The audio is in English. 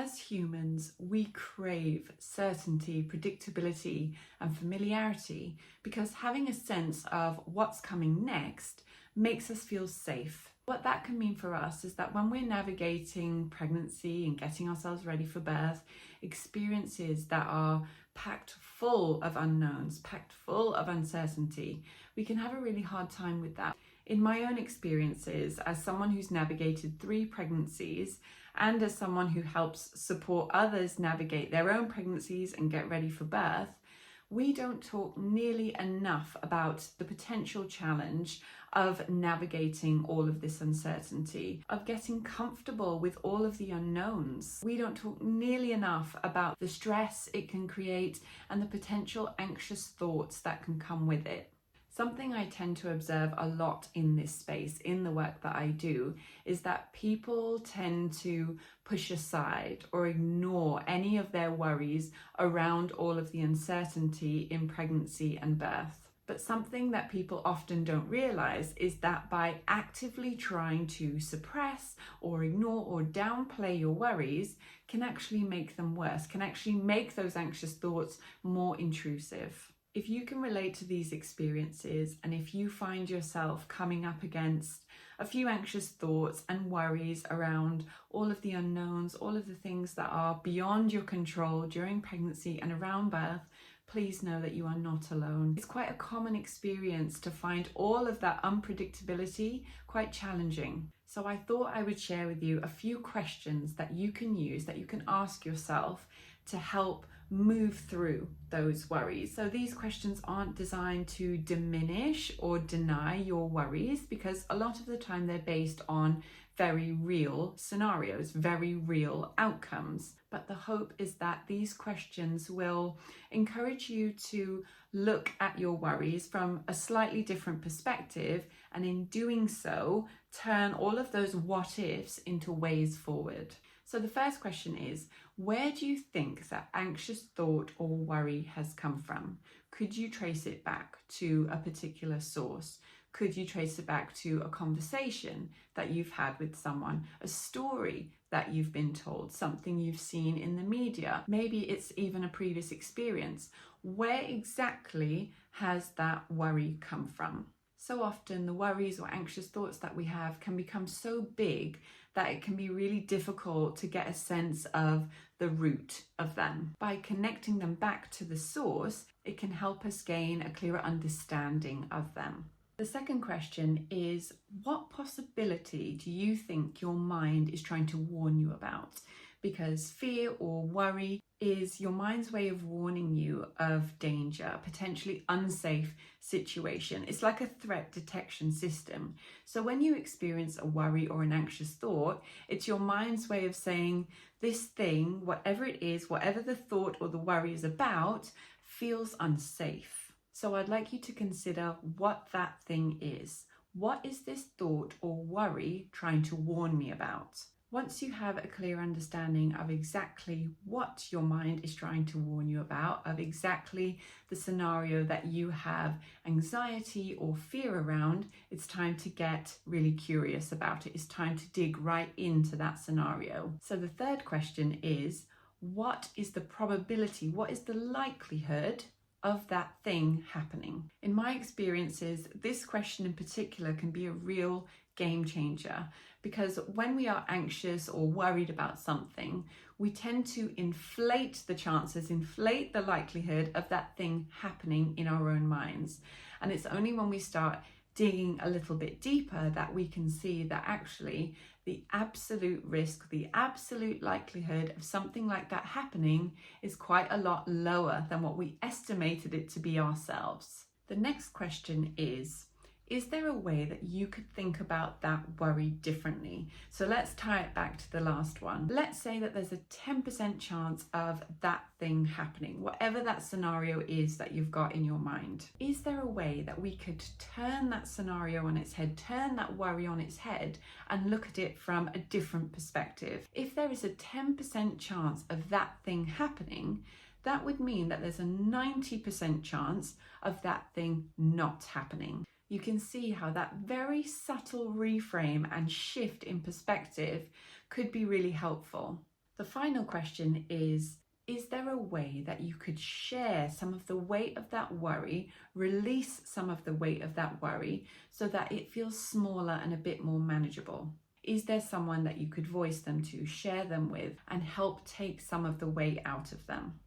As humans, we crave certainty, predictability, and familiarity because having a sense of what's coming next makes us feel safe. What that can mean for us is that when we're navigating pregnancy and getting ourselves ready for birth, experiences that are packed full of unknowns, packed full of uncertainty, we can have a really hard time with that. In my own experiences, as someone who's navigated 3 pregnancies and as someone who helps support others navigate their own pregnancies and get ready for birth, we don't talk nearly enough about the potential challenge of navigating all of this uncertainty, of getting comfortable with all of the unknowns. We don't talk nearly enough about the stress it can create and the potential anxious thoughts that can come with it. Something I tend to observe a lot in this space, in the work that I do, is that people tend to push aside or ignore any of their worries around all of the uncertainty in pregnancy and birth. But something that people often don't realize is that by actively trying to suppress or ignore or downplay your worries can actually make them worse, can actually make those anxious thoughts more intrusive. If you can relate to these experiences, and if you find yourself coming up against a few anxious thoughts and worries around all of the unknowns, all of the things that are beyond your control during pregnancy and around birth, please know that you are not alone. It's quite a common experience to find all of that unpredictability quite challenging. So I thought I would share with you a few questions that you can use, that you can ask yourself to help move through those worries. So these questions aren't designed to diminish or deny your worries, because a lot of the time they're based on very real scenarios, very real outcomes. But the hope is that these questions will encourage you to look at your worries from a slightly different perspective, and in doing so, turn all of those what ifs into ways forward. So the first question is, where do you think that anxious thought or worry has come from? Could you trace it back to a particular source? Could you trace it back to a conversation that you've had with someone, a story that you've been told, something you've seen in the media? Maybe it's even a previous experience. Where exactly has that worry come from? So often the worries or anxious thoughts that we have can become so big that it can be really difficult to get a sense of the root of them. By connecting them back to the source, it can help us gain a clearer understanding of them. The second question is, what possibility do you think your mind is trying to warn you about? Because fear or worry is your mind's way of warning you of danger, a potentially unsafe situation. It's like a threat detection system. So when you experience a worry or an anxious thought, it's your mind's way of saying, this thing, whatever it is, whatever the thought or the worry is about, feels unsafe. So I'd like you to consider what that thing is. What is this thought or worry trying to warn me about? Once you have a clear understanding of exactly what your mind is trying to warn you about, of exactly the scenario that you have anxiety or fear around, it's time to get really curious about it. It's time to dig right into that scenario. So the third question is, what is the probability, what is the likelihood of that thing happening? In my experiences, this question in particular can be a real game changer, because when we are anxious or worried about something, we tend to inflate the chances, inflate the likelihood of that thing happening in our own minds. And it's only when we start digging a little bit deeper that we can see that actually the absolute risk, the absolute likelihood of something like that happening is quite a lot lower than what we estimated it to be ourselves. The next question is there a way that you could think about that worry differently? So let's tie it back to the last one. Let's say that there's a 10% chance of that thing happening, whatever that scenario is that you've got in your mind. Is there a way that we could turn that scenario on its head, turn that worry on its head, and look at it from a different perspective? If there is a 10% chance of that thing happening, that would mean that there's a 90% chance of that thing not happening. You can see how that very subtle reframe and shift in perspective could be really helpful. The final question is there a way that you could share some of the weight of that worry, release some of the weight of that worry so that it feels smaller and a bit more manageable? Is there someone that you could voice them to, share them with, and help take some of the weight out of them?